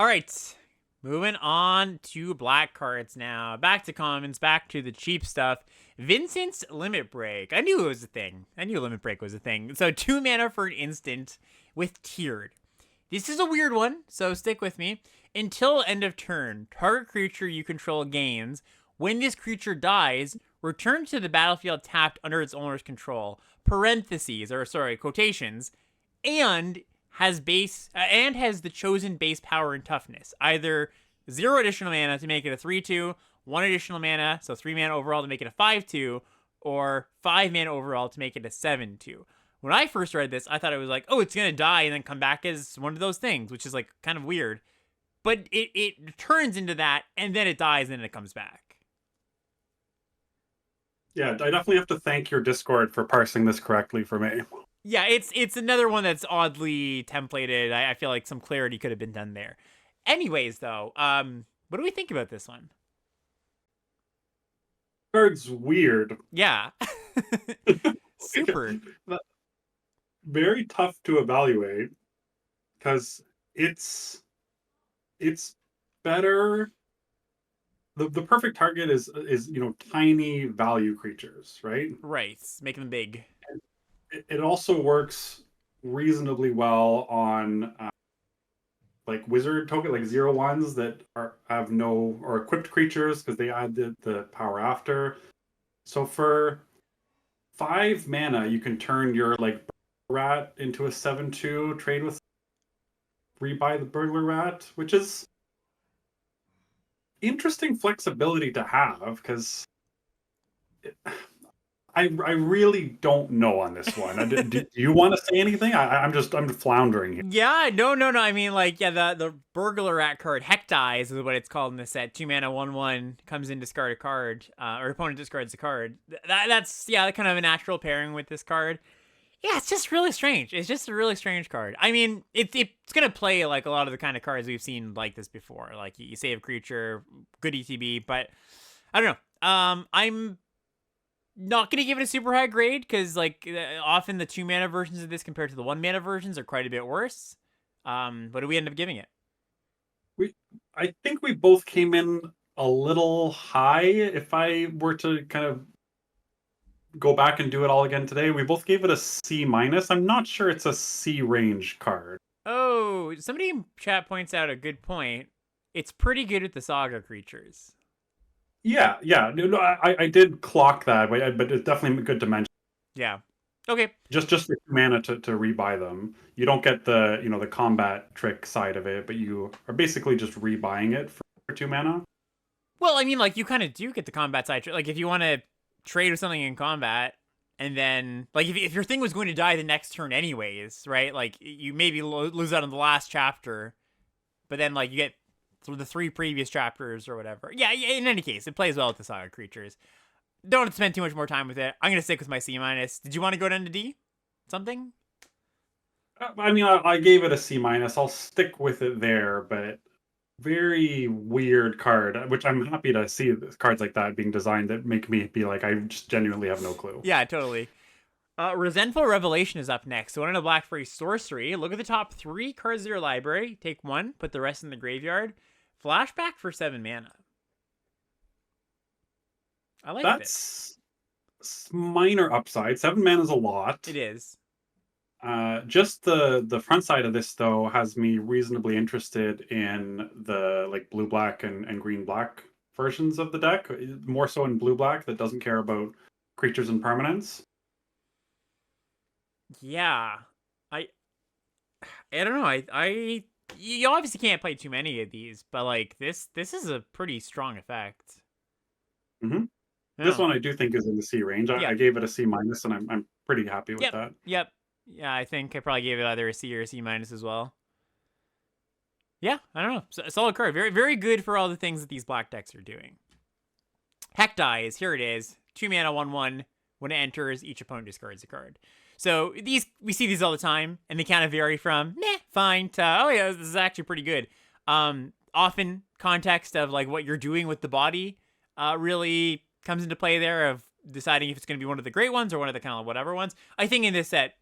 All right, moving on to black cards now. Back to commons, back to the cheap stuff. Vincent's Limit Break. I knew it was a thing. I knew Limit Break was a thing. So 2 mana for an instant with tiered. This is a weird one, so stick with me. Until end of turn, target creature you control gains. When this creature dies, return to the battlefield tapped under its owner's control. Parentheses, or sorry, quotations, and has the chosen base power and toughness. Either 0 additional mana to make it a 3/2, 1 additional mana, so 3 mana overall to make it a 5/2, or 5 mana overall to make it a 7/2. When I first read this, I thought it was like, oh, it's gonna die and then come back as one of those things, which is like kind of weird. But it turns into that, and then it dies, and then it comes back. Yeah, I definitely have to thank your Discord for parsing this correctly for me. Yeah, it's another one that's oddly templated. I feel like some clarity could have been done there. Anyways, though, what do we think about this one? Card's weird. Yeah. Super. Very tough to evaluate because it's better. The perfect target is tiny value creatures, right? Right, making them big. It also works reasonably well on like wizard token, like 0/1s that have no or equipped creatures because they add the power after. So for 5 mana, you can turn your like rat into a 7/2, trade with rebuy the burglar rat, which is interesting flexibility to have because I really don't know on this one. Do you want to say anything? I'm floundering here. Yeah, no. I mean, like, yeah, the burglar rat card, Hectize is what it's called in this set. 2 mana, 1/1 comes in, discard a card, or opponent discards a card. That's kind of a natural pairing with this card. Yeah, it's just really strange. It's just a really strange card. I mean, it's gonna play like a lot of the kind of cards we've seen like this before. Like you save a creature, good ETB, but I don't know. I'm not gonna give it a super high grade because like often the 2 mana versions of this compared to the 1 mana versions are quite a bit worse. What do we end up giving it? I think we both came in a little high. If I were to kind of go back and do it all again today, we both gave it a C minus. I'm not sure it's a C range card. Oh, somebody in chat points out a good point. It's pretty good with the Saga creatures. Yeah. No, I did clock that, but it's definitely good to mention. Yeah. Okay. Just for 2 mana to rebuy them. You don't get the the combat trick side of it, but you are basically just rebuying it for 2 mana. Well, I mean, like you kind of do get the combat side. Like if you want to trade with something in combat, and then like if your thing was going to die the next turn anyways, right? Like you maybe lose out on the last chapter, but then like you get through the 3 previous chapters or whatever. Yeah. In any case, it plays well with the Saga creatures. Don't have to spend too much more time with it. I'm gonna stick with my C minus. Did you want to go down to D? Something? I mean, I gave it a C minus. I'll stick with it there, but very weird card, which I'm happy to see cards like that being designed that make me be like, I just genuinely have no clue. Yeah, totally. Resentful Revelation is up next. So, one in a black for a sorcery. Look at the top 3 cards of your library. Take 1, put the rest in the graveyard. Flashback for 7 mana. I like That's minor upside. 7 mana is a lot. It is. Just the front side of this though has me reasonably interested in the like blue black and green black versions of the deck. More so in blue black that doesn't care about creatures and permanents. Yeah. I don't know. I you obviously can't play too many of these, but like this is a pretty strong effect. Mm-hmm. Yeah. This one I do think is in the C range. I gave it a C minus, and I'm pretty happy with that. Yep. Yeah, I think I probably gave it either a C or a C minus as well. Yeah, I don't know. Solid card. Very, very good for all the things that these black decks are doing. Hectize, here it is. 2 mana, 1/1. When it enters, each opponent discards a card. So we see these all the time, and they kind of vary from fine to oh yeah, this is actually pretty good. Often context of like what you're doing with the body really comes into play there of deciding if it's going to be one of the great ones or one of the kind of whatever ones. I think in this set,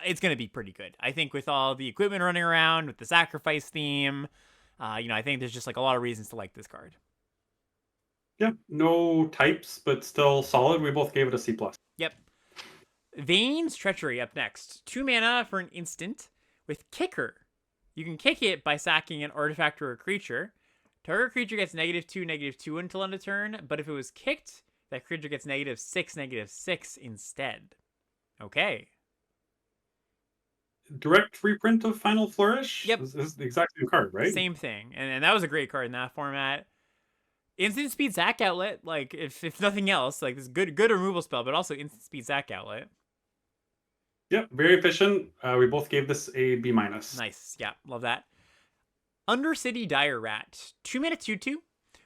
it's going to be pretty good. I think with all the equipment running around, with the sacrifice theme, I think there's just like a lot of reasons to like this card. Yeah, no types, but still solid. We both gave it a C plus. Yep. Vane's Treachery up next. 2 mana for an instant with Kicker. You can kick it by sacking an artifact or a creature. Target creature gets -2/-2 until end of turn, but if it was kicked, that creature gets -6/-6 instead. Okay. Direct reprint of Final Flourish? Yep. This is the exact same card, right? Same thing. And that was a great card in that format. Instant speed Sack Outlet, like if nothing else, like this good removal spell, but also instant speed Sack Outlet. Yep, very efficient. We both gave this a B minus. Nice. Yeah, love that. Undercity Dire Rat. 2 mana 2/2.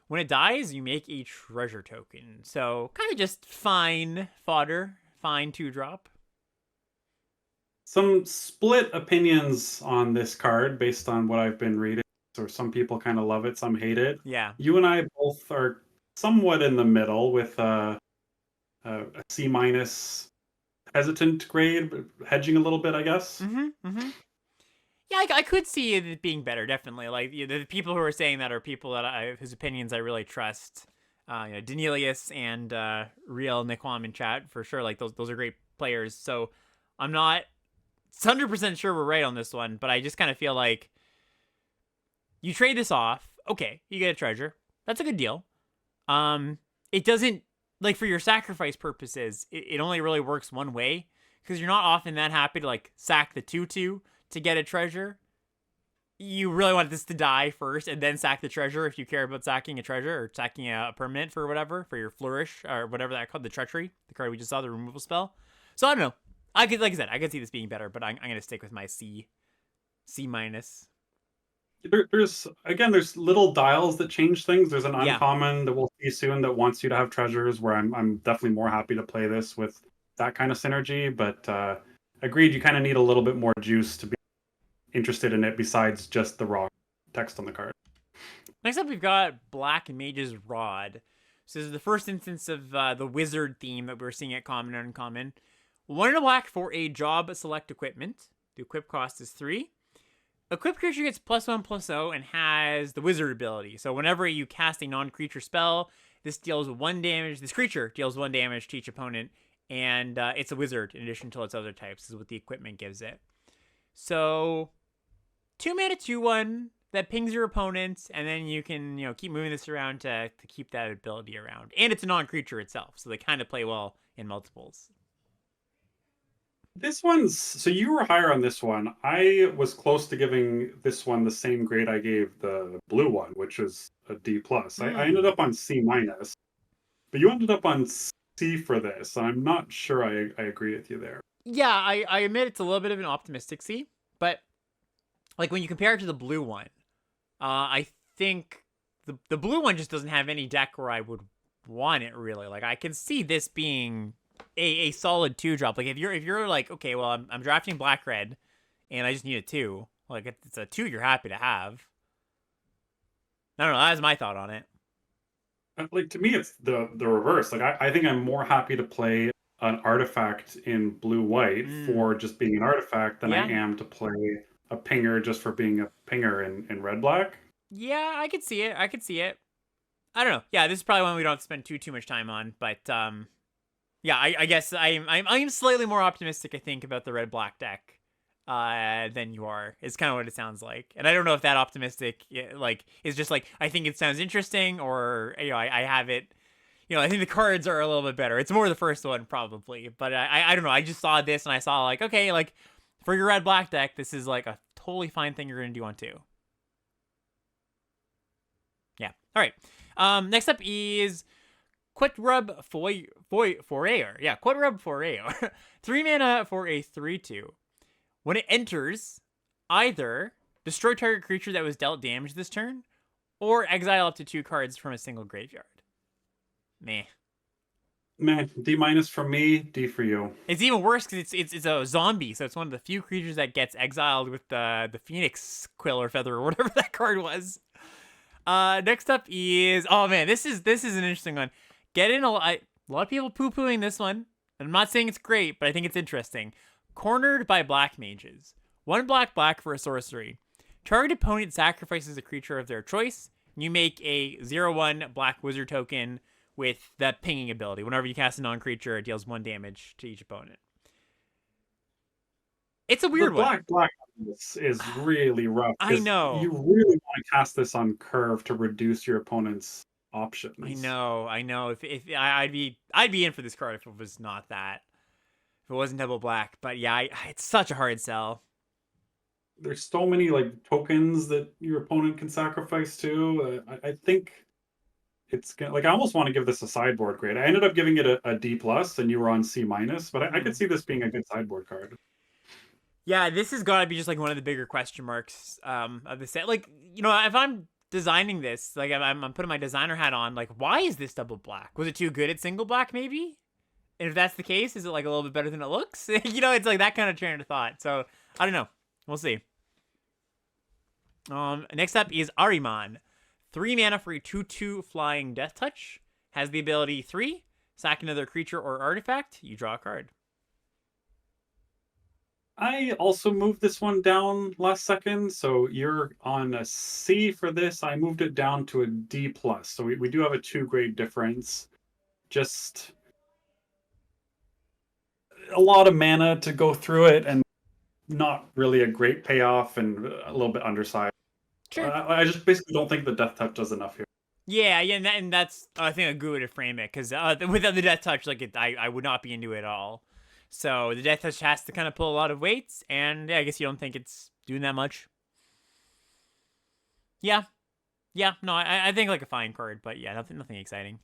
When it dies, you make a treasure token. So kind of just fine fodder, fine 2-drop. Some split opinions on this card based on what I've been reading. So some people kind of love it, some hate it. Yeah. You and I both are somewhat in the middle with a C minus hesitant grade, but hedging a little bit, I guess. Yeah, I could see it being better, definitely. Like the people who are saying that are people that whose opinions I really trust. Danelius and Real Nikwam in chat for sure. Like those are great players. So I'm not 100% sure we're right on this one, but I just kind of feel like you trade this off. Okay, you get a treasure. That's a good deal. It doesn't, like, for your sacrifice purposes, it only really works one way, because you're not often that happy to like sack the 2/2 to get a treasure. You really want this to die first and then sack the treasure if you care about sacking a treasure or sacking a permanent for whatever, for your flourish or whatever that called, the treachery, the card we just saw, the removal spell. So I don't know. Like I said, I could see this being better, but I'm gonna stick with my C minus. There's little dials that change things. There's an Yeah. uncommon that we'll see soon that wants you to have treasures, where I'm definitely more happy to play this with that kind of synergy. But agreed, you kind of need a little bit more juice to be interested in it besides just the raw text on the card. Next up, we've got Black Mage's Rod. So this is the first instance of the wizard theme that we're seeing at common and uncommon. 1 and a black for a job select equipment. The equip cost is 3. Equipped creature gets +1/+0 and has the wizard ability. So whenever you cast a non-creature spell, this deals 1 damage. This creature deals 1 damage to each opponent, and it's a wizard in addition to its other types. This is what the equipment gives it. So 2 mana 2/1 that pings your opponent, and then you can keep moving this around to keep that ability around. And it's a non-creature itself, so they kind of play well in multiples. This one's, so you were higher on this one. I was close to giving this one the same grade I gave the blue one, which is a D plus. I ended up on C minus, but you ended up on C for this. I'm not sure I agree with you there. Yeah, I admit it's a little bit of an optimistic C, but like when you compare it to the blue one, I think the blue one just doesn't have any deck where I would want it really. Like I can see this being a solid 2-drop. Like if you're like, okay, well I'm drafting black red and I just need a 2. Like it's a 2 you're happy to have. I don't know, that's my thought on it. Like to me it's the reverse. Like I think I'm more happy to play an artifact in blue white for just being an artifact than I am to play a pinger just for being a pinger in red black. Yeah, I could see it. I don't know. Yeah, this is probably one we don't have to spend too much time on, but yeah, I guess I'm slightly more optimistic, I think, about the red-black deck than you are. It's kind of what it sounds like. And I don't know if that optimistic, like, is just like, I think it sounds interesting, or, I have it, I think the cards are a little bit better. It's more the first one, probably. But I don't know. I just saw this, and I saw, like, okay, like, for your red-black deck, this is, like, a totally fine thing you're going to do on 2. Yeah. All right. Next up is Quitrub Forayer. Yeah, Quitrub Forayer. 3 mana for a 3/2. When it enters, either destroy target creature that was dealt damage this turn, or exile up to 2 cards from a single graveyard. Meh. D minus from me, D for you. It's even worse because it's a zombie, so it's one of the few creatures that gets exiled with the Phoenix Quill or Feather or whatever that card was. Next up is, oh man, this is an interesting one. Get in a lot of people poo-pooing this one. I'm not saying it's great, but I think it's interesting. Cornered by Black Mages. 1 black for a sorcery. Target opponent sacrifices a creature of their choice. You make a 0/1 black wizard token with that pinging ability. Whenever you cast a non-creature, it deals 1 damage to each opponent. It's a The weird one. black is really rough I because know. you really want to cast this on curve to reduce your opponent's I options. know. I know. If I'd be in for this card if it was not that. If it wasn't double black. But yeah, it's such a hard sell. There's so many like tokens that your opponent can sacrifice too. I think it's gonna, like I almost want to give this a sideboard grade. I ended up giving it a D plus, and you were on C minus, but I could see this being a good sideboard card. Yeah, this has got to be just like one of the bigger question marks of the set. Like, you know, if I'm designing this, like I'm putting my designer hat on, like, why is this double black? Was it too good at single black, maybe? And if that's the case, is it like a little bit better than it looks? You know, it's like that kind of train of thought. So I don't know. We'll see. Next up is Ariman. 3 mana for a 2/2 flying death touch. Has the ability 3. Sack another creature or artifact. You draw a card. I also moved this one down last second, so you're on a C for this. I moved it down to a D plus, so we do have a 2 grade difference. Just a lot of mana to go through it, and not really a great payoff, and a little bit undersized. Sure. I just basically don't think the death touch does enough here. Yeah, and that's I think a good way to frame it because without the death touch, like I would not be into it at all. So the death touch has to kind of pull a lot of weights, and yeah, I guess you don't think it's doing that much. Yeah, no, I think like a fine card, but yeah, nothing exciting.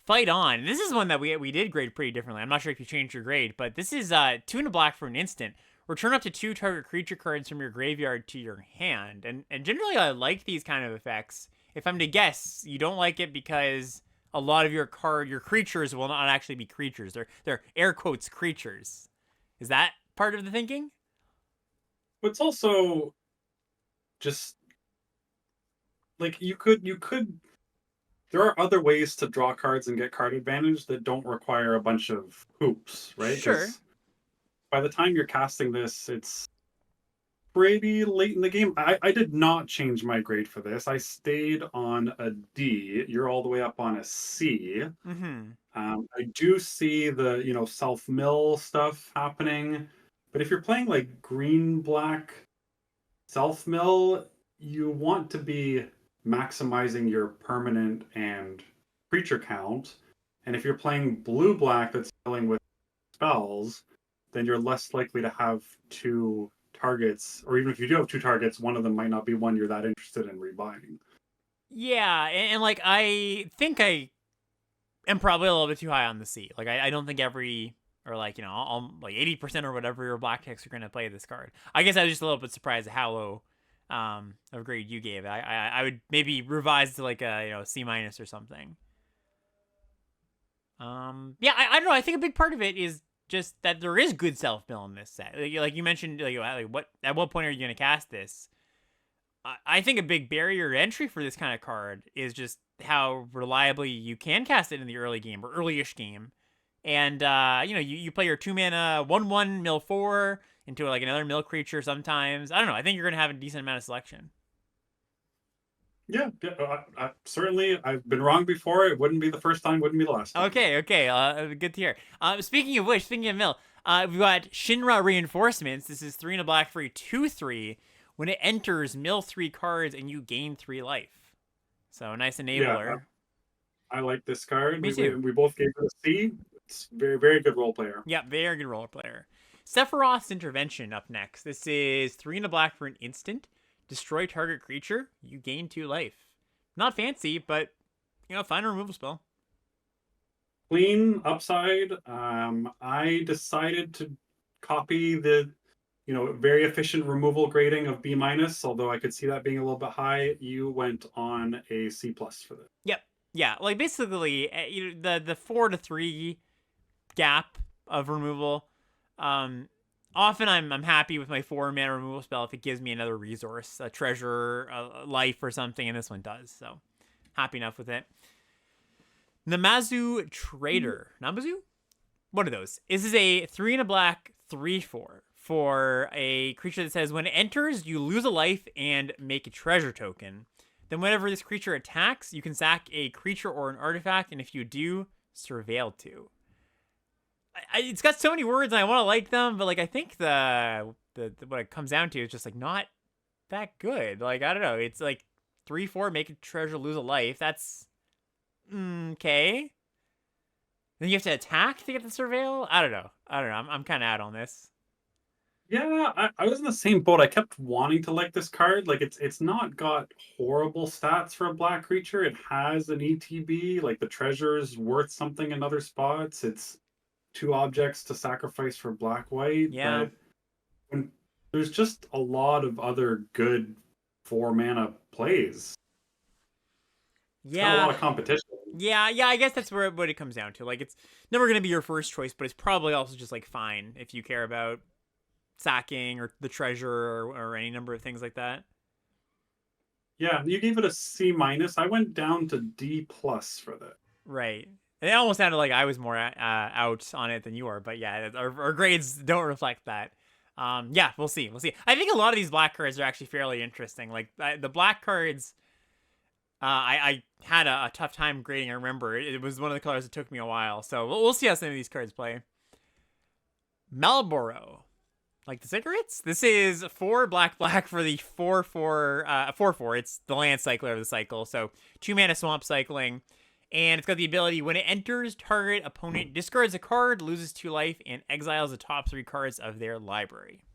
Fight on. This is one that we did grade pretty differently. I'm not sure if you changed your grade, but this is 2 and a black for an instant. Return up to 2 target creature cards from your graveyard to your hand, and generally I like these kind of effects. If I'm to guess, you don't like it because a lot of your creatures will not actually be creatures. They're air quotes creatures. Is that part of the thinking? But it's also just like you could there are other ways to draw cards and get card advantage that don't require a bunch of hoops, right? Sure. Because by the time you're casting this, it's pretty late in the game. I did not change my grade for this. I stayed on a D. You're all the way up on a C. Mm-hmm. I do see the self mill stuff happening, but if you're playing like green black self mill, you want to be maximizing your permanent and creature count. And if you're playing blue black that's dealing with spells, then you're less likely to have 2 targets, or even if you do have 2 targets, one of them might not be one you're that interested in rebuying. Yeah, and like I think I am probably a little bit too high on the C. Like I don't think every or like all, like 80% or whatever your black decks are gonna play this card. I guess I was just a little bit surprised at how low of grade you gave. I would maybe revise to like a C minus or something. Yeah, I don't know. I think a big part of it is just that there is good self mill in this set. Like you mentioned, like what at what point are you gonna cast this? I think a big barrier to entry for this kind of card is just how reliably you can cast it in the early game or early-ish game. And, you play your 2 mana 1/1 mill 4 into like another mill creature sometimes. I don't know. I think you're going to have a decent amount of selection. Yeah, certainly. I've been wrong before. It wouldn't be the first time, wouldn't be the last time. Okay. Good to hear. Speaking of which, speaking of mill, we've got Shinra Reinforcements. This is 3 and a black for a 2/3. When it enters, mill 3 cards and you gain 3 life. So nice enabler. Yeah, I like this card. Me too. We both gave it a C. It's very, very good role player. Yeah, very good role player. Sephiroth's Intervention up next. This is 3 and a black for an instant. Destroy target creature. You gain 2 life. Not fancy, but fine removal spell. Clean upside. I decided to copy the very efficient removal grading of B minus, although I could see that being a little bit high. You went on a C plus for this. Yep. Yeah, like basically the 4 to 3 gap of removal. Often I'm happy with my 4 mana removal spell if it gives me another resource, a treasure, a life or something, and this one does. So happy enough with it. Namazu Trader. Namazu? What are those? This is a 3 and a black 3/4 for a creature that says when it enters, you lose a life and make a treasure token. Then whenever this creature attacks, you can sack a creature or an artifact, and if you do, surveil 2. It's got so many words, and I want to like them, but like I think the what it comes down to is just like not that good. Like I don't know, it's like 3/4, make a treasure, lose a life. That's okay. Then you have to attack to get the surveil. I don't know. I'm kind of out on this. Yeah, I was in the same boat. I kept wanting to like this card. Like it's not got horrible stats for a black creature. It has an ETB. Like the treasure's worth something in other spots. It's 2 objects to sacrifice for black white. Yeah. But when there's just a lot of other good 4 mana plays. It's got a lot of competition. Yeah, I guess that's what it comes down to. Like, it's never going to be your first choice, but it's probably also just, like, fine if you care about sacking or the treasure or any number of things like that. Yeah, you gave it a C-. I went down to D+ for that. Right. It almost sounded like I was more out on it than you are, but yeah, our grades don't reflect that. Yeah, we'll see. I think a lot of these black cards are actually fairly interesting. Like, the black cards... I had a tough time grading. I remember it was one of the colors that took me a while. So we'll see how some of these cards play. Malboro, like the cigarettes. This is 4 black for the 4/4. It's the land cycler of the cycle. So 2 mana swamp cycling, and it's got the ability when it enters, target opponent discards a card, loses 2 life, and exiles the top 3 cards of their library.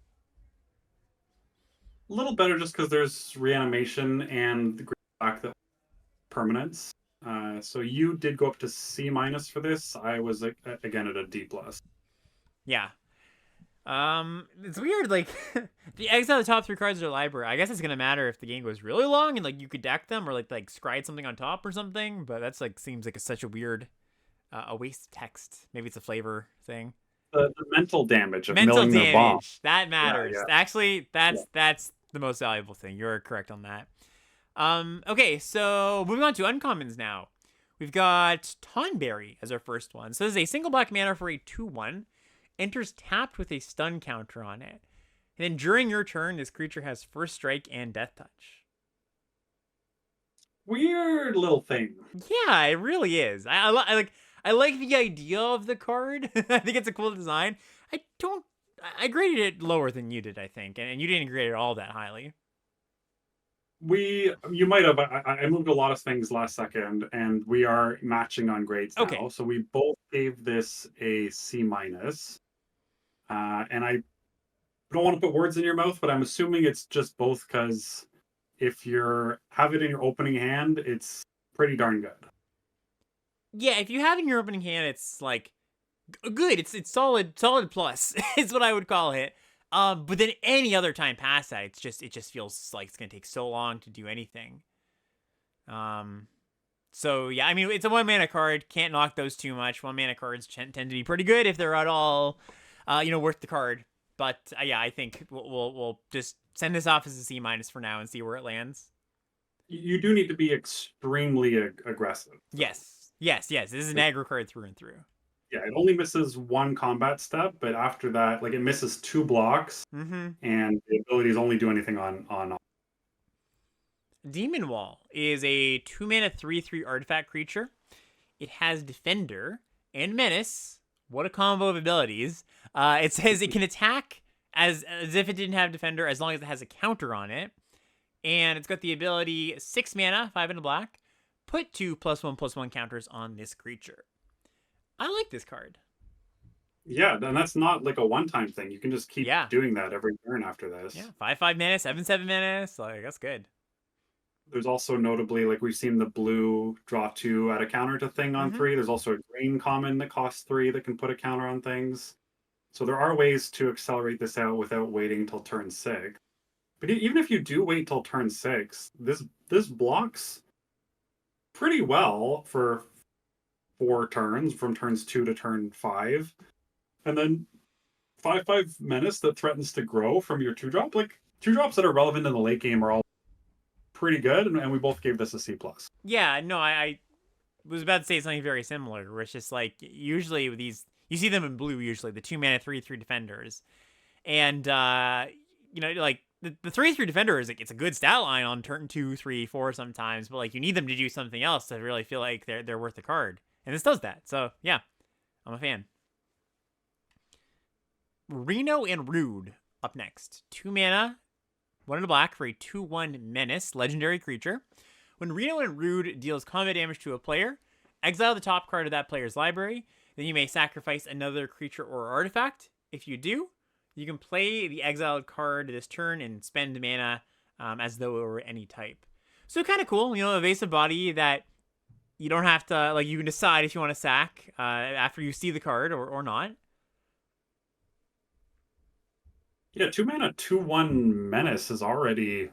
A little better just because there's reanimation and the black that permanence. So you did go up to C- for this. I was again at a D+. Yeah. It's weird, like the exile the top 3 cards of their library. I guess it's gonna matter if the game goes really long and like you could deck them or like scry something on top or something, but that's like seems like such a weird a waste of text. Maybe it's a flavor thing. The mental damage of milling their bomb. That matters. Yeah. Actually, that's the most valuable thing. You're correct on that. Okay, so moving on to uncommons now. We've got Tonberry as our first one. So this is a single black mana for a 2/1. Enters tapped with a stun counter on it. And then during your turn, this creature has first strike and death touch. Weird little thing. Yeah, it really is. I like the idea of the card. I think it's a cool design. I graded it lower than you did, I think, and you didn't grade it all that highly. You might have. I moved a lot of things last second, and we are matching on grades now. Okay. So we both gave this a C-. And I don't want to put words in your mouth, but I'm assuming it's just both because if you have it in your opening hand, it's pretty darn good. Yeah, if you have it in your opening hand, it's like good. It's solid plus. Is what I would call it. But then any other time past that, it just feels like it's gonna take so long to do anything. So yeah, I mean it's a 1 mana card. Can't knock those too much. 1 mana cards tend to be pretty good if they're at all, worth the card. But yeah, I think we'll just send this off as a C- for now and see where it lands. You do need to be extremely aggressive. Yes. This is an aggro card through and through. Yeah, it only misses 1 combat step, but after that, like it misses 2 blocks, and the abilities only do anything on. Demon Wall is a 2 mana 3/3 artifact creature. It has Defender and Menace. What a combo of abilities! It says it can attack as if it didn't have Defender, as long as it has a counter on it, and it's got the ability 6 mana, 5 in a black. Put 2 +1/+1 counters on this creature. I like this card. Yeah, and that's not like a one-time thing. You can just keep doing that every turn after this. Yeah, 5/5 menace, 7/7 menace. Like that's good. There's also notably, like we've seen the blue draw 2 at a counter to thing on 3. There's also a green common that costs 3 that can put a counter on things. So there are ways to accelerate this out without waiting till turn 6. But even if you do wait till turn 6, this blocks pretty well for 4 turns, from turns 2 to turn 5. And then 5/5 menace that threatens to grow from your 2-drop. Like 2-drops that are relevant in the late game are all pretty good, and we both gave this a C+. Yeah, no, I was about to say something very similar, where it's just like usually with these, you see them in blue usually, the 2 mana 3/3 defenders, And like the 3/3 defender is like it's a good stat line on turn 2, 3, 4 sometimes, but like you need them to do something else to really feel like they're worth the card. And this does that. So yeah, I'm a fan. Reno and Rude up next. 2 mana, 1 in a black for a 2/1 menace, legendary creature. When Reno and Rude deals combat damage to a player, exile the top card of that player's library. Then you may sacrifice another creature or artifact. If you do, you can play the exiled card this turn and spend mana as though it were any type. So kind of cool, evasive body that you don't have to, like, you can decide if you want to sack after you see the card or not. Yeah, 2 mana, 2/1 menace is already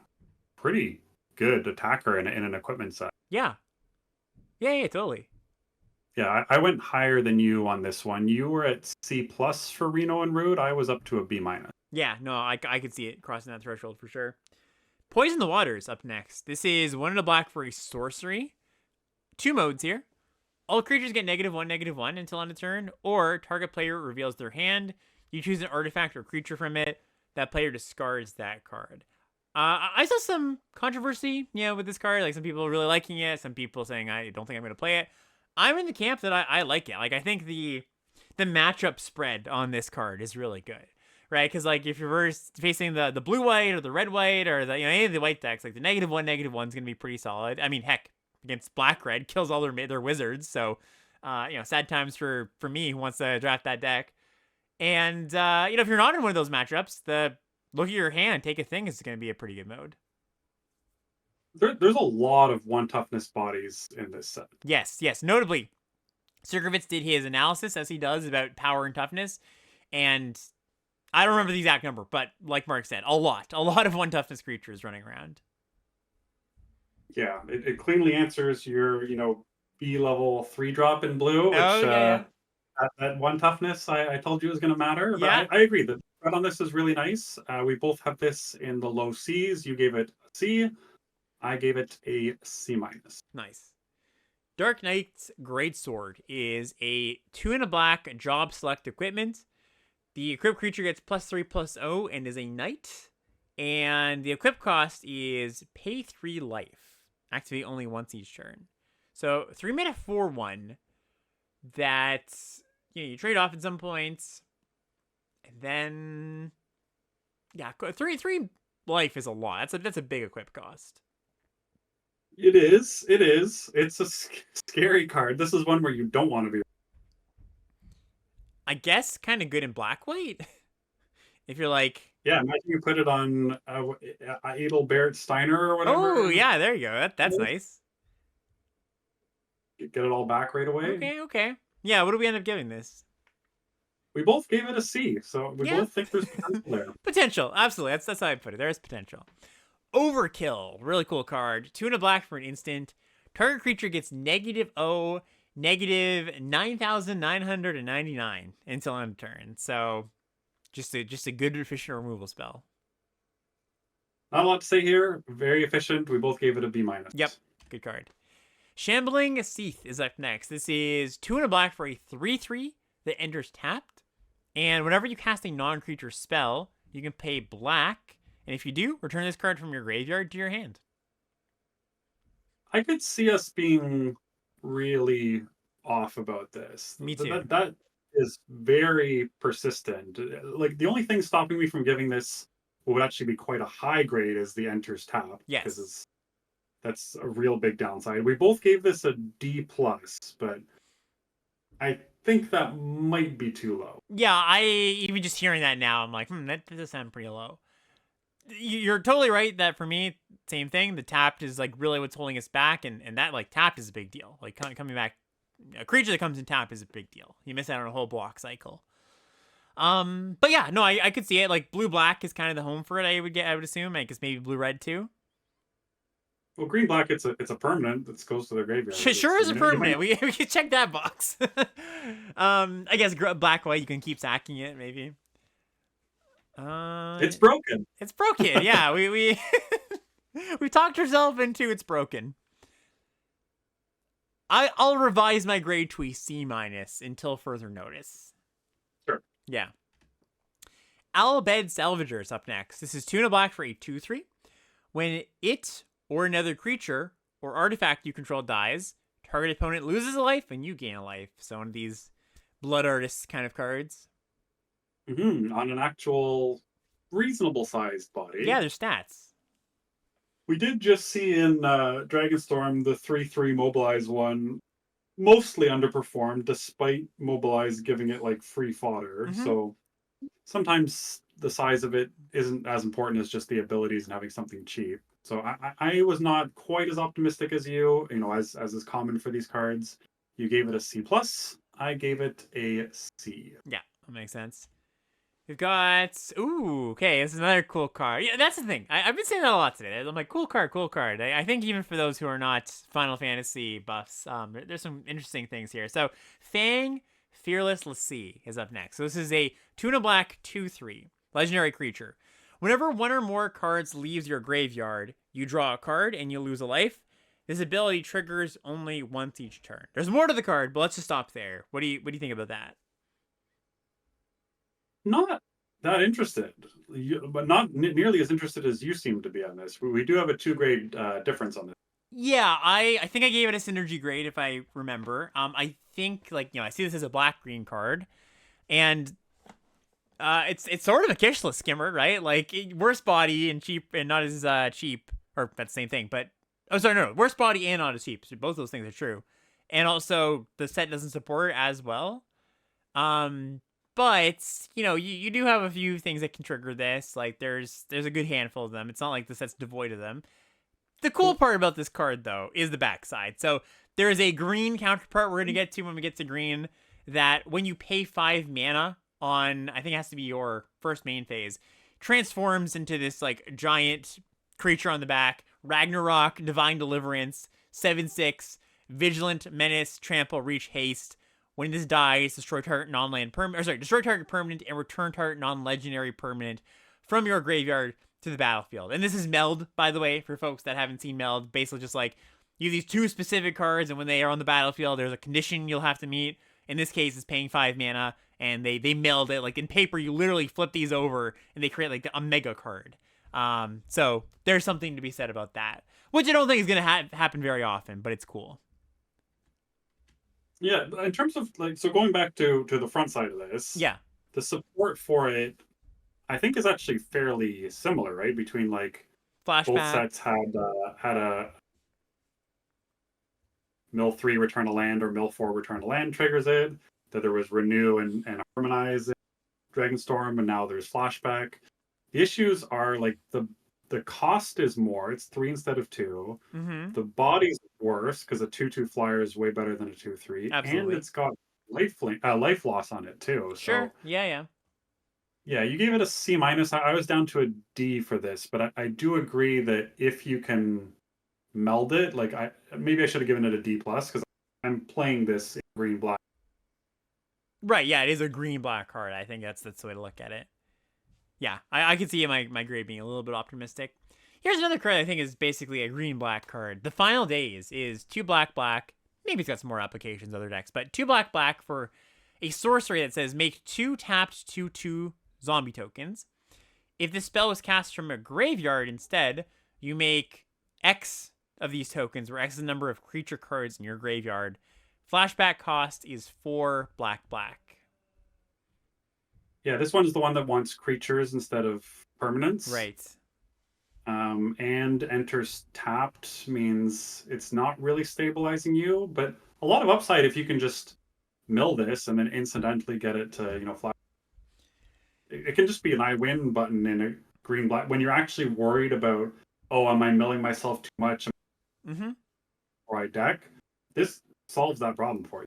pretty good attacker in an equipment set. Yeah. Yeah, totally. Yeah, I went higher than you on this one. You were at C plus for Reno and Rude. I was up to a B minus. Yeah, no, I could see it crossing that threshold for sure. Poison the Waters up next. This is 1 in a black for a sorcery. 2 modes here. All creatures get -1/-1 until end of turn, or target player reveals their hand. You choose an artifact or creature from it. That player discards that card. I saw some controversy, with this card. Like some people really liking it, some people saying I don't think I'm going to play it. I'm in the camp that I like it. Like I think the matchup spread on this card is really good, right? Because like if you're facing the blue white or the red white or the any of the white decks, like the -1/-1 is going to be pretty solid. I mean, heck, against black red kills all their wizards. So, sad times for me who wants to draft that deck. And if you're not in one of those matchups, the look at your hand, take a thing is going to be a pretty good mode. There's a lot of 1 toughness bodies in this set. Yes. Notably, Sirkovitz did his analysis, as he does, about power and toughness. And I don't remember the exact number, but like Mark said, a lot of 1 toughness creatures running around. Yeah, it cleanly answers your, B level 3-drop in blue, which yeah. that 1 toughness I told you was going to matter. Yeah. But I agree. The spread on this is really nice. We both have this in the low C's. You gave it a C. I gave it a C minus. Nice. Dark Knight's Greatsword is a 2 in a black job select equipment. The equipped creature gets +3/+0 and is a knight. And the equip cost is pay 3 life. Activate only once each turn. So 3 mana 4/1 that you trade off at some points. And then 3 life is a lot. That's a big equip cost. It is. It's a scary card. This is one where you don't want to be. I guess kind of good in black white. If you're like, yeah, imagine you put it on Adelbert Steiner or whatever. Oh yeah, there you go. That's nice. Get it all back right away. Okay. Yeah, what do we end up giving this? We both gave it a C, so we both think there's potential there. Potential, absolutely. That's how I put it. There's potential. Overkill, really cool card. 2 in a black for an instant. Target creature gets -0, -9,999 until end of turn. So, just a good efficient removal spell. Not a lot to say here. Very efficient. We both gave it a B minus. Yep, good card. Shambling Seath is up next. This is 2 in a black for a 3/3 that enters tapped. And whenever you cast a non-creature spell, you can pay black. And if you do, return this card from your graveyard to your hand. I could see us being really off about this. Me too. That is very persistent. Like, the only thing stopping me from giving this what would actually be quite a high grade is the enters tap. Yes. Because that's a real big downside. We both gave this a D plus, but I think that might be too low. Yeah, I even just hearing that now, I'm like, that does sound pretty low. You're totally right that for me, same thing. The tapped is like really what's holding us back, and that like tapped is a big deal. Like coming back, a creature that comes in tap is a big deal. You miss out on a whole block cycle. But yeah, no, I could see it. Like blue black is kind of the home for it. I would assume. I guess maybe blue red too. Well, green black, it's a permanent that goes to their graveyard. Sure is a permanent. We can check that box. I guess black white you can keep sacking it maybe. It's broken. It's broken. Yeah, we we talked ourselves into it's broken. I'll revise my grade to a C minus until further notice. Sure. Yeah. Albed Salvager is up next. This is 2 and a black for a 2/3. When it or another creature or artifact you control dies, target opponent loses a life and you gain a life. So one of these blood artists kind of cards. On an actual reasonable sized body. Yeah, there's stats. We did just see in Dragonstorm the 3/3 mobilize one mostly underperformed despite mobilize giving it like free fodder. Mhm. So sometimes the size of it isn't as important as just the abilities and having something cheap. So I was not quite as optimistic as you, as is common for these cards. You gave it a C plus. I gave it a C. Yeah, that makes sense. We've got, ooh, okay, this is another cool card. Yeah, that's the thing. I've been saying that a lot today. I'm like, cool card, cool card. I think even for those who are not Final Fantasy buffs, there's some interesting things here. So, Fang Fearless Lassie is up next. So this is a 2 and a black 2/3 legendary creature. Whenever one or more cards leaves your graveyard, you draw a card and you lose a life. This ability triggers only once each turn. There's more to the card, but let's just stop there. What do you think about that? Not that interested, but not nearly as interested as you seem to be on this. We do have a 2 grade difference on this. Yeah, I think I gave it a synergy grade if I remember. I think I see this as a black green card, and it's sort of a Kishless skimmer, right? Like worse body and cheap and not as cheap, or that's the same thing. But no, worse body and not as cheap. So both those things are true, and also the set doesn't support it as well. But you do have a few things that can trigger this. Like there's a good handful of them. It's not like the set's devoid of them. The cool part about this card, though, is the backside. So there is a green counterpart we're going to get to when we get to green, that when you pay 5 mana on, I think it has to be your first main phase, transforms into this like giant creature on the back. Ragnarok, Divine Deliverance, 7/6, Vigilant, Menace, Trample, Reach, Haste. When this dies, destroy target non-land permanent, destroy target permanent and return target non-legendary permanent from your graveyard to the battlefield. And this is meld, by the way, for folks that haven't seen meld. Basically just like you have these 2 specific cards, and when they are on the battlefield, there's a condition you'll have to meet. In this case, it's paying 5 mana, and they meld it. Like in paper, you literally flip these over, and they create like a mega card. So there's something to be said about that, which I don't think is going to happen very often, but it's cool. Yeah, in terms of going back to the front side of this. Yeah. The support for it, I think, is actually fairly similar, right? Between Flashback. Both sets had a mill 3 return a land or mill 4 return a land triggers it. That there was renew and harmonize in Dragonstorm, and now there's flashback. The issues are the cost is more. It's 3 instead of 2. Mm-hmm. The body's worse because a 2/2 flyer is way better than a 2/3. Absolutely. And it's got life loss on it too. Sure. So, Yeah. yeah, you gave it a C minus. I was down to a D for this, but I do agree that if you can meld it, maybe I should have given it a D plus because I'm playing this in green black. Right. Yeah, it is a green black card. I think that's the way to look at it. Yeah, I can see my grade being a little bit optimistic. Here's another card I think is basically a green-black card. The Final Days is 2 black. Maybe it's got some more applications, other decks, but 2 black for a sorcery that says make 2 tapped 2/2 zombie tokens. If this spell was cast from a graveyard instead, you make X of these tokens, where X is the number of creature cards in your graveyard. Flashback cost is 4 black. Yeah, this one is the one that wants creatures instead of permanents. Right. And enters tapped means it's not really stabilizing you, but a lot of upside if you can just mill this and then incidentally get it to, flash. It can just be an I win button in a green black when you're actually worried about, am I milling myself too much? Mm-hmm. Or I deck. This solves that problem for you.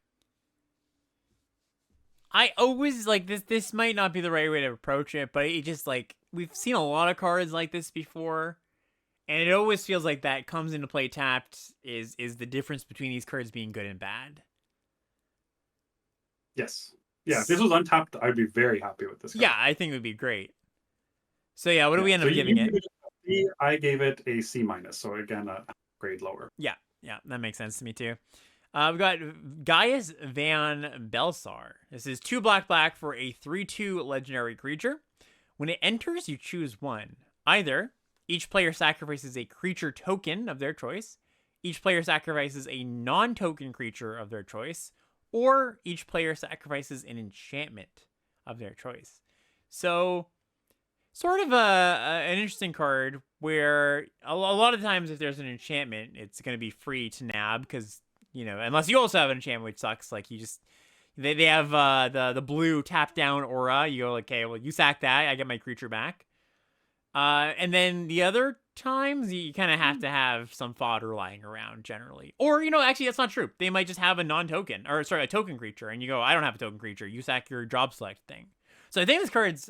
I always this might not be the right way to approach it, but it just we've seen a lot of cards like this before, and it always feels like that comes into play tapped is the difference between these cards being good and bad. Yes. Yeah, if this was untapped, I'd be very happy with this card. Yeah, I think it would be great. So yeah, what do we end up giving it? I gave it a C minus, so again, a grade lower. Yeah, that makes sense to me too. We've got Gaius Van Belsar. This is 2 black for a 3/2 legendary creature. When it enters, you choose one. Either each player sacrifices a creature token of their choice, each player sacrifices a non-token creature of their choice, or each player sacrifices an enchantment of their choice. So, sort of an interesting card where a lot of times if there's an enchantment, it's going to be free to nab because, unless you also have an enchantment, which sucks. Like, you just, they have the blue tap down aura. You go, okay, well, you sack that, I get my creature back. And then the other times, you kind of have to have some fodder lying around generally. Or, actually, that's not true. They might just have a non-token, or sorry, a token creature, and you go, I don't have a token creature. You sack your job select thing. So I think this card's...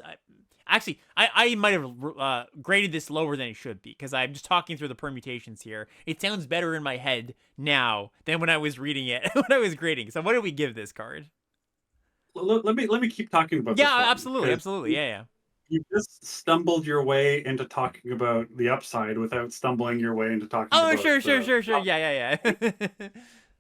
Actually, I might have graded this lower than it should be, because I'm just talking through the permutations here. It sounds better in my head now than when I was reading it, when I was grading. So what do we give this card? Let me keep talking about Yeah, this one, absolutely. Yeah. You just stumbled your way into talking about the upside without stumbling your way into talking Oh, about sure. the Yeah.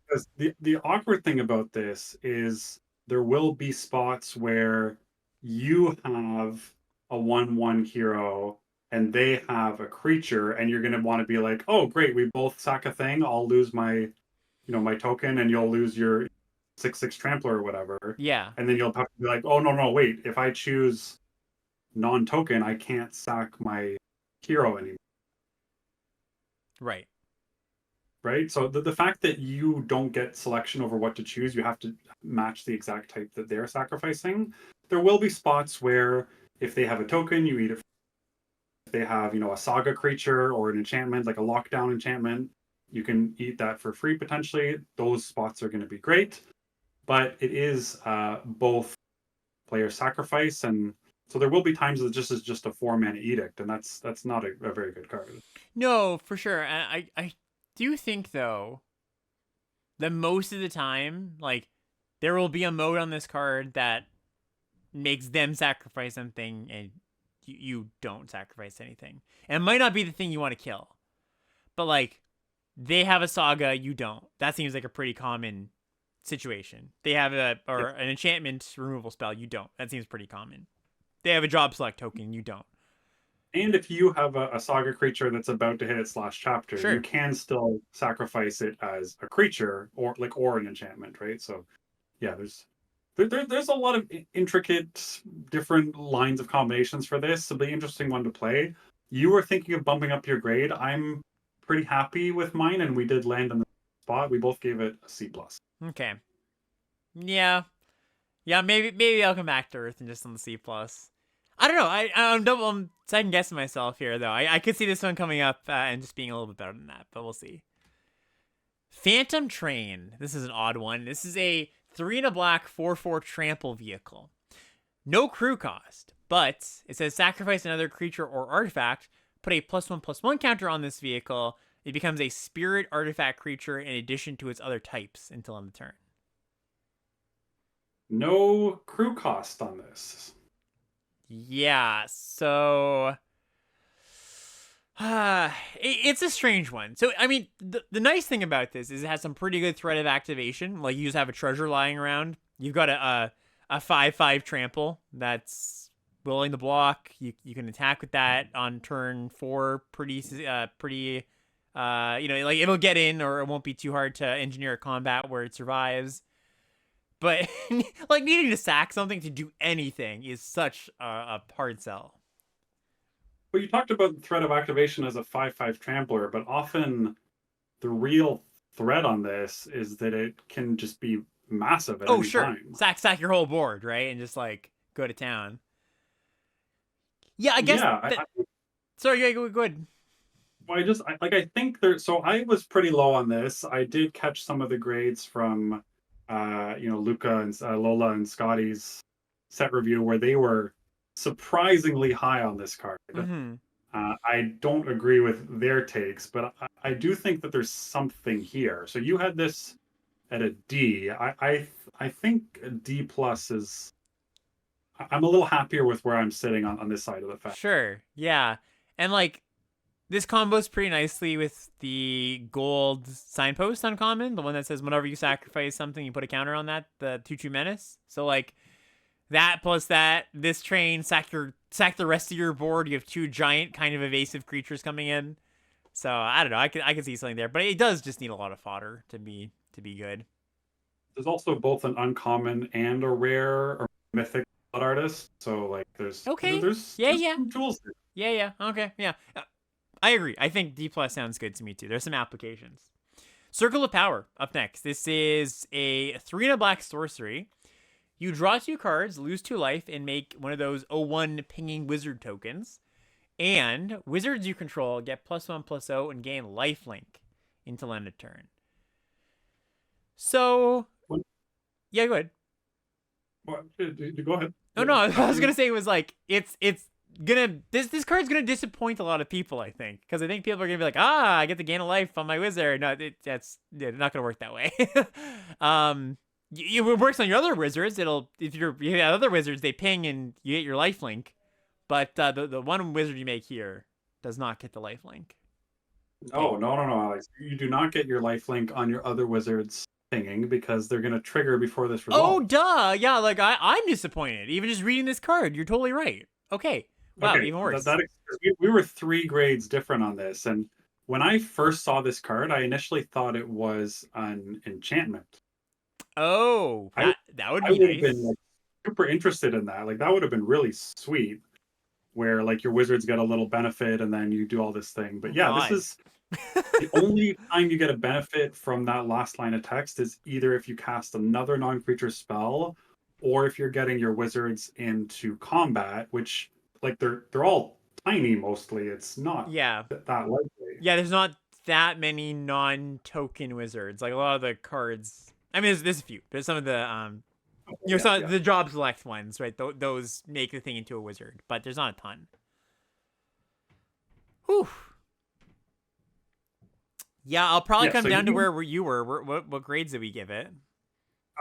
because the awkward thing about this is there will be spots where you have a 1/1 hero and they have a creature, and you're going to want to be like, oh great, we both sack a thing, I'll lose my my token and you'll lose your 6/6 trampler or whatever. Yeah. And then you'll have to be like, oh no, wait, if I choose non-token, I can't sack my hero anymore. Right. Right? So the fact that you don't get selection over what to choose, you have to match the exact type that they're sacrificing. There will be spots where if they have a token, you eat it. If they have, a Saga creature or an enchantment, like a lockdown enchantment, you can eat that for free potentially. Those spots are going to be great. But it is both player sacrifice, and so there will be times that this is just a 4-mana edict, and that's not a very good card. No, for sure. I do think though that most of the time, like, there will be a mode on this card that makes them sacrifice something and you don't sacrifice anything. And it might not be the thing you want to kill, but like, they have a Saga, you don't. That seems like a pretty common situation. They have an enchantment removal spell, you don't. That seems pretty common. They have a job select token, you don't. And if you have a Saga creature that's about to hit its last chapter, Sure. you can still sacrifice it as a creature or an enchantment, right? So yeah, there's a lot of intricate different lines of combinations for this. It'll be an interesting one to play. You were thinking of bumping up your grade. I'm pretty happy with mine, and we did land in the spot. We both gave it a C+. Okay. Yeah. Maybe I'll come back to Earth and just on the C+. I don't know. I'm second guessing myself here, though. I could see this one coming up and just being a little bit better than that, but we'll see. Phantom Train. This is an odd one. This is a 3 and a black 4/4 trample vehicle. No crew cost, but it says sacrifice another creature or artifact, put a +1/+1 counter on this vehicle. It becomes a spirit artifact creature in addition to its other types until end of turn. No crew cost on this. Yeah, so it's a strange one. So, I mean, the nice thing about this is it has some pretty good threat of activation. Like, you just have a treasure lying around. You've got a 5/5 trample that's willing to block. You can attack with that on turn 4 pretty like, it'll get in, or it won't be too hard to engineer a combat where it survives. But like, needing to sack something to do anything is such a hard sell. Well, you talked about the threat of activation as a 5/5 trampler, but often the real threat on this is that it can just be massive at any time. Sack your whole board, right? And just like go to town. Yeah, I guess. Yeah, sorry, yeah, go ahead. Well, I think there. So I was pretty low on this. I did catch some of the grades from, Luca and Lola and Scotty's set review where they were surprisingly high on this card. Mm-hmm. I don't agree with their takes, but I do think that there's something here. So you had this at a D. I think a D plus is. I'm a little happier with where I'm sitting on this side of the fence. Sure, yeah, and like, this combos pretty nicely with the gold signpost uncommon, the one that says whenever you sacrifice something, you put a counter on that, the 2/2 menace. So like, That plus this train sack the rest of your board. You have two giant kind of evasive creatures coming in. So I don't know. I could see something there, but it does just need a lot of fodder to be good. There's also both an uncommon and a rare or mythic blood artist. So like Okay. there's Yeah, there's yeah. some tools there. Yeah. Okay. Yeah. I agree. I think D plus sounds good to me too. There's some applications. Circle of Power up next. This is a 3 and a black sorcery. You draw 2 cards, lose 2 life, and make one of those 0/1 pinging wizard tokens. And wizards you control get +1/+0 and gain lifelink until end of turn. So, yeah, go ahead. What? Go ahead. Oh no, I was gonna say it was like it's gonna this card's gonna disappoint a lot of people. I think because I think people are gonna be like, I get to gain a life on my wizard. No, that's not gonna work that way. It works on your other wizards. If you have other wizards, they ping and you get your lifelink. But the one wizard you make here does not get the lifelink. No, Alex. You do not get your lifelink on your other wizards pinging because they're gonna trigger before this resolve. Oh, duh. Yeah, like I'm disappointed. Even just reading this card, you're totally right. Okay. Wow, Okay, even worse. We were 3 grades different on this, and when I first saw this card, I initially thought it was an enchantment. Oh, that would I be would have nice. been like, super interested in that. Like that would have been really sweet, where like your wizards get a little benefit and then you do all this thing. But yeah, God. this is the only time you get a benefit from that last line of text is either if you cast another non-creature spell, or if you're getting your wizards into combat, which like they're all tiny mostly. It's not Yeah. that likely. Yeah, there's not that many non-token wizards. Like a lot of the cards. I mean, there's a few. There's some of the some the job select ones, right? Those make the thing into a wizard, but there's not a ton. Whew. Yeah, I'll probably come down to where you were. What grades did we give it?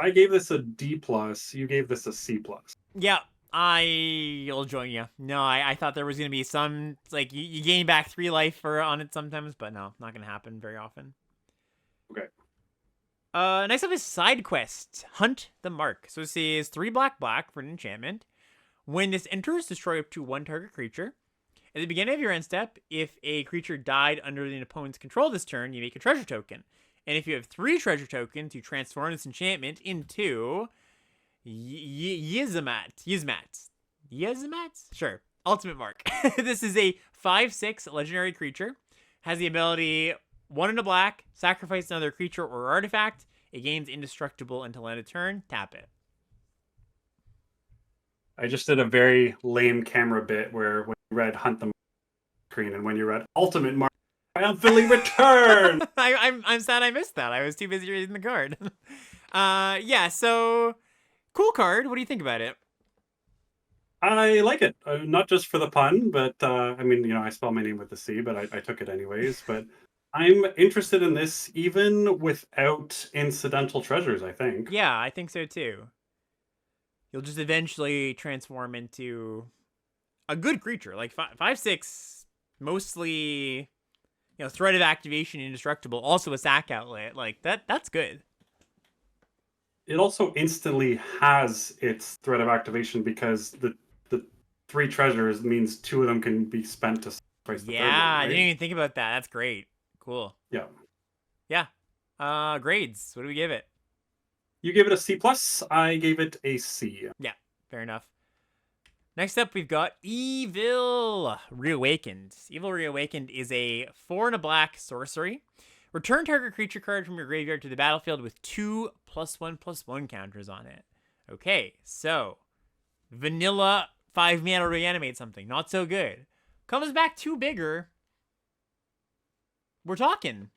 I gave this a D plus. You gave this a C plus. Yeah, I'll join you. No, I thought there was gonna be some like you gain back 3 life on it sometimes, but no, not gonna happen very often. Okay. Next up is side quest, Hunt the Mark. So this is 3 black for an enchantment. When this enters, destroy up to 1 target creature. At the beginning of your end step, if a creature died under the opponent's control this turn, you make a treasure token. And if you have 3 treasure tokens, you transform this enchantment into Yizmat. Sure. Ultimate Mark. This is a 5/6 legendary creature. Has the ability 1 in a black, sacrifice another creature or artifact. It gains indestructible until end of turn. Tap it. I just did a very lame camera bit where when you read Hunt the screen and when you read Ultimate Mark triumphantly return. I'm sad I missed that. I was too busy reading the card. Yeah, so cool card. What do you think about it? I like it. Not just for the pun, but I mean, I spell my name with a C, but I took it anyways. But I'm interested in this even without incidental treasures, I think. Yeah, I think so too. You'll just eventually transform into a good creature. Like 5/6, mostly, threat of activation, indestructible, also a sack outlet. Like that's good. It also instantly has its threat of activation because the 3 treasures means 2 of them can be spent to sacrifice the third one, right? I didn't even think about that. That's great. Cool. Yeah. Yeah. Grades. What do we give it? You gave it a C plus. I gave it a C. Yeah, fair enough. Next up, we've got Evil Reawakened. Evil Reawakened is a 4 and a black sorcery. Return target creature card from your graveyard to the battlefield with 2 +1/+1 counters on it. Okay, so vanilla 5 mana reanimate something. Not so good. Comes back 2 bigger. We're talking.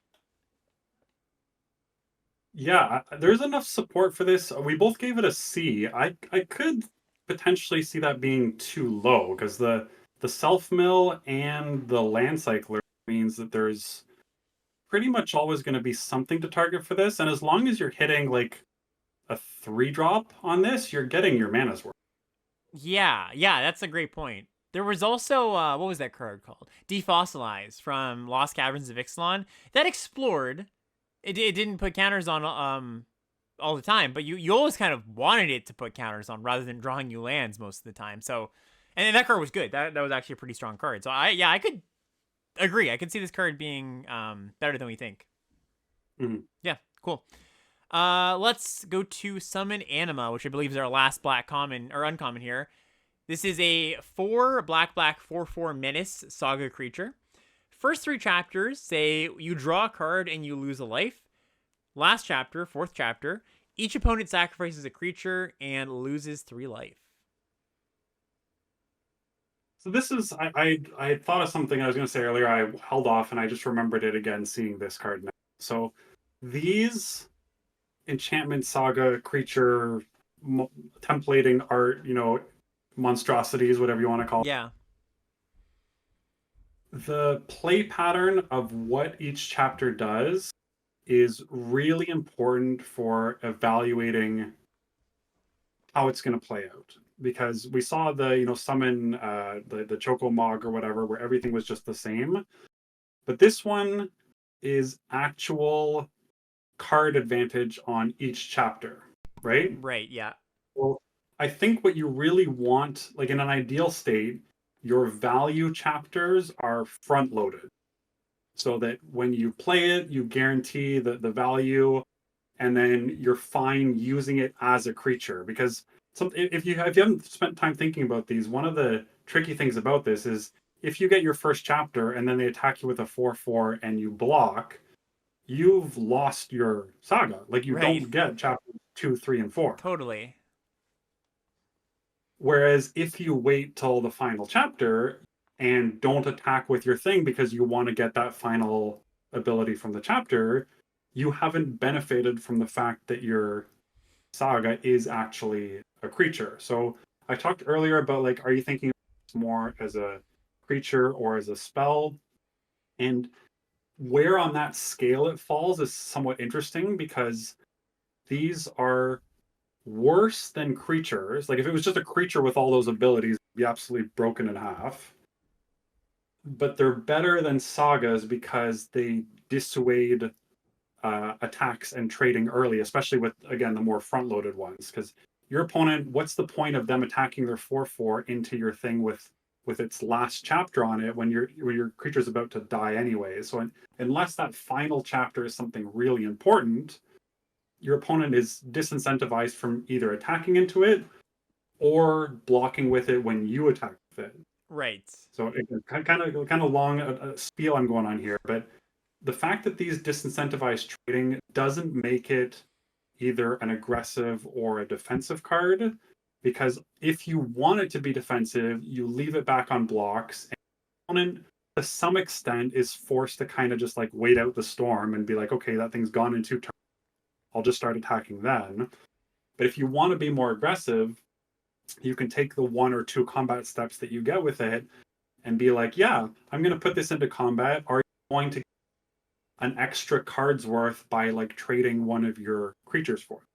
Yeah, there's enough support for this. We both gave it a C. I could potentially see that being too low because the self mill and the land cycler means that there's pretty much always going to be something to target for this, and as long as you're hitting like a 3-drop on this, you're getting your mana's worth. Yeah, that's a great point. There was also, what was that card called? Defossilize from Lost Caverns of Ixalan. That explored. It didn't put counters on all the time, but you always kind of wanted it to put counters on rather than drawing you lands most of the time. So, and that card was good. That was actually a pretty strong card. So I could agree. I could see this card being better than we think. Mhm. Yeah, cool. Let's go to Summon Anima, which I believe is our last black common or uncommon here. This is a 4 black 4/4 menace saga creature. First 3 chapters say you draw a card and you lose a life. Last chapter, 4th chapter, each opponent sacrifices a creature and loses 3 life. So this is I thought of something I was going to say earlier. I held off and I just remembered it again seeing this card now. So these enchantment saga creature templating art, monstrosities, whatever you want to call it. Yeah. The play pattern of what each chapter does is really important for evaluating how it's going to play out, because we saw the summon the Choco Mog or whatever, where everything was just the same, but this one is actual card advantage on each chapter, right? Right, yeah. Well, I think what you really want, like in an ideal state, your value chapters are front loaded, so that when you play it, you guarantee the value, and then you're fine using it as a creature. Because if you haven't spent time thinking about these, one of the tricky things about this is if you get your first chapter and then they attack you with a 4/4 and you block, you've lost your saga. Like you Right. don't get chapters 2, 3, and 4. Totally. Whereas if you wait till the final chapter and don't attack with your thing because you want to get that final ability from the chapter, you haven't benefited from the fact that your saga is actually a creature. So I talked earlier about, like, are you thinking more as a creature or as a spell? And where on that scale it falls is somewhat interesting, because these are worse than creatures. Like if it was just a creature with all those abilities, it'd be absolutely broken in half. But they're better than sagas because they dissuade attacks and trading early, especially with, again, the more front-loaded ones. Because your opponent, what's the point of them attacking their 4/4 into your thing with its last chapter on it when your creature's about to die anyway? So unless that final chapter is something really important, your opponent is disincentivized from either attacking into it or blocking with it when you attack with it. Right. So kind of long a spiel I'm going on here, but the fact that these disincentivize trading doesn't make it either an aggressive or a defensive card, because if you want it to be defensive, you leave it back on blocks, and the opponent to some extent is forced to kind of just like wait out the storm and be like, okay, that thing's gone in 2 turns, I'll just start attacking then. But if you want to be more aggressive, you can take the 1 or 2 combat steps that you get with it and be like, yeah, I'm going to put this into combat. Are you going to get an extra card's worth by like trading one of your creatures for it?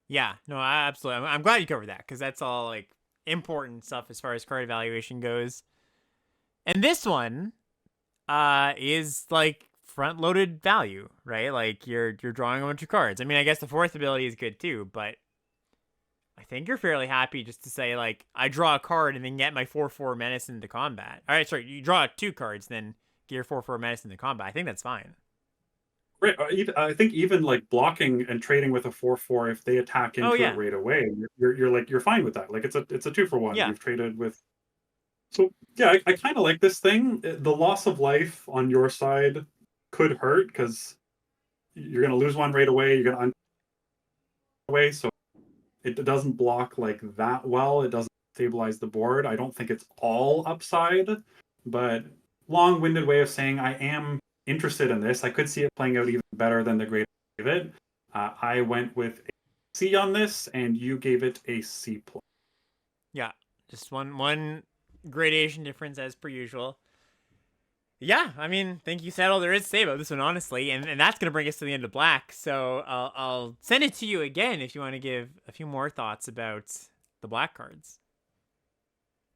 Yeah, no, absolutely. I'm glad you covered that because that's all like important stuff as far as card evaluation goes. And this one is like front loaded value, right? Like you're drawing a bunch of cards. I mean, I guess the 4th ability is good too, but I think you're fairly happy just to say, like, I draw a card and then get my 4/4 menace into combat. All right, sorry, you draw 2 cards, then get your 4/4 menace into combat. I think that's fine. Right. I think even like blocking and trading with a 4/4, if they attack Oh into it yeah, right away, you're like you're fine with that. Like it's a 2-for-1. yeah, You've traded with. So yeah, I kind of like this thing. The loss of life on your side could hurt because you're gonna lose one right away. You're gonna away, so it doesn't block like that well. It doesn't stabilize the board. I don't think it's all upside, but long-winded way of saying I am interested in this. I could see it playing out even better than the grade I gave it. I went with a C on this, and you gave it a C plus. yeah. Just one gradation difference as per usual. Yeah, I mean, think you said all there is to say about this one, honestly, and that's gonna bring us to the end of Black. So I'll send it to you again if you want to give a few more thoughts about the Black cards.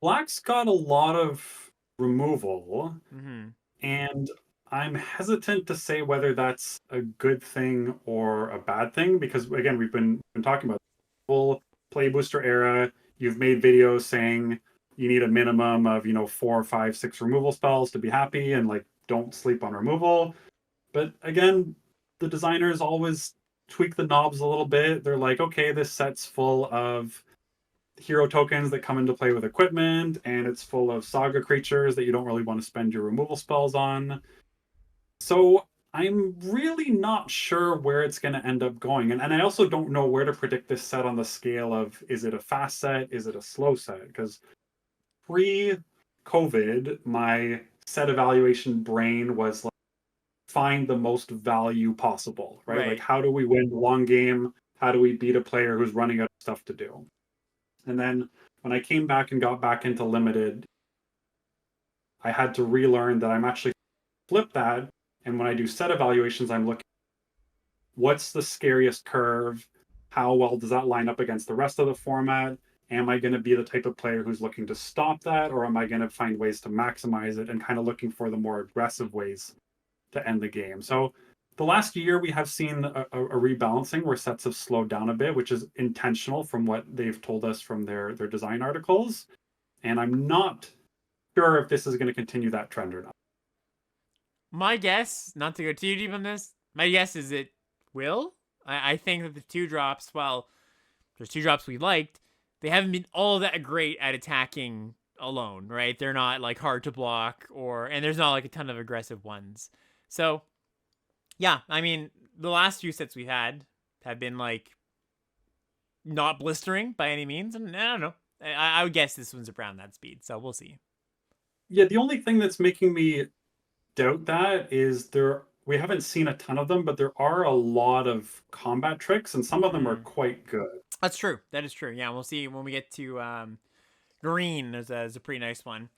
Black's got a lot of removal, Mm-hmm. and I'm hesitant to say whether that's a good thing or a bad thing because again, we've been talking about full play booster era. You've made videos saying you need a minimum of, 4, 5, 6 removal spells to be happy and like don't sleep on removal. But again, the designers always tweak the knobs a little bit. They're like, okay, this set's full of hero tokens that come into play with equipment, and it's full of saga creatures that you don't really want to spend your removal spells on. So I'm really not sure where it's going to end up going. And I also don't know where to predict this set on the scale of is it a fast set? Is it a slow set? Because pre COVID, my set evaluation brain was like, find the most value possible, right? Like, Right. how do we win the long game? How do we beat a player who's running out of stuff to do? And then when I came back and got back into limited, I had to relearn that I'm actually flip that. And when I do set evaluations, I'm looking what's the scariest curve? How well does that line up against the rest of the format? Am I going to be the type of player who's looking to stop that, or am I going to find ways to maximize it and kind of looking for the more aggressive ways to end the game? So the last year we have seen a rebalancing where sets have slowed down a bit, which is intentional from what they've told us from their design articles. And I'm not sure if this is going to continue that trend or not. My guess, not to go too deep on this, my guess is it will. I think that the two drops, well, there's two drops we liked, they haven't been all that great at attacking alone, right? They're not like hard to block and there's not like a ton of aggressive ones. So, yeah, I mean, the last few sets we've had have been like not blistering by any means. And I don't know. I would guess this one's around that speed. So we'll see. Yeah, the only thing that's making me doubt that is we haven't seen a ton of them, but there are a lot of combat tricks, and some of them are Mm. quite good. That's true. That is true. Yeah, we'll see when we get to green. There's a pretty nice one.